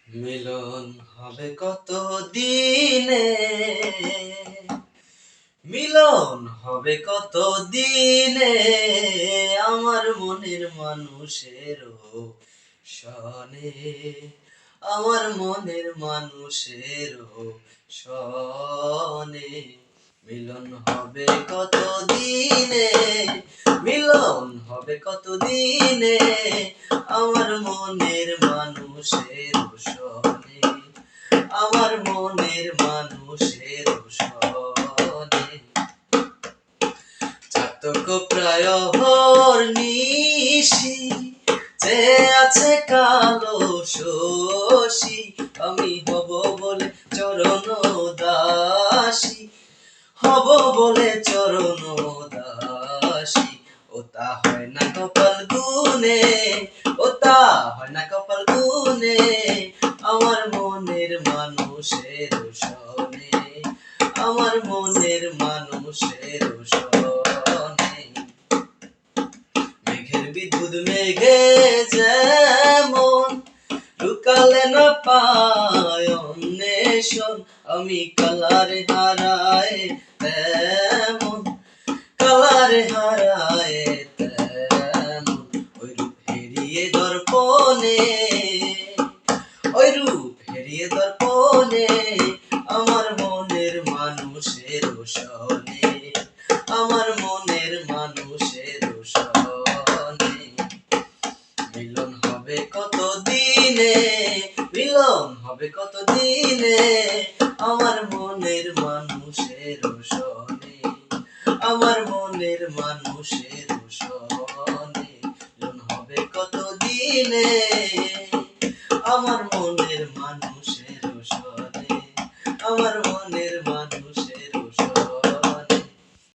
মিলন হবে কত দিনে, মিলন হবে কত দিনে আমার মনের মানুষের সনে, আমার মনের মানুষের সনে। মিলন হবে কত দিনে, মিলন হবে কত দিনে আমার মনের মানুষের সনে, আমার মনের মানুষের সনে। চাতক প্রায় হরনিশি যে আছে কালো শশী, আমি হব বলে চরণ দাসী, হব বলে চরণ দাসী। ও তা হয় না কপাল গুনে, ও তা হয় না কপাল গুনে আমার মনের মানুষের সনে, আমার মনের মানুষের সনে। মেঘের বিদ্যুৎ মেঘে যেমন লুকালে না পায় অন্বেষণ, আমি কালারে হারায় তেমন, কালারে হারায় তেমন। ওই রূপ হেরিয়ে দর্পণে, ওই রূপ হেরিয়ে দর্পণে আমার মনের মানুষের সনে, আমার মনের মানুষের সনে। মিলন হবে কত দিনে, মিলন হবে কত দিনে আমার মনের মানুষের সনে, আমার মনের মানুষের সনে। মিলন হবে কত দিনে আমার মনের মানুষের সনে, আমার মনের মানুষ।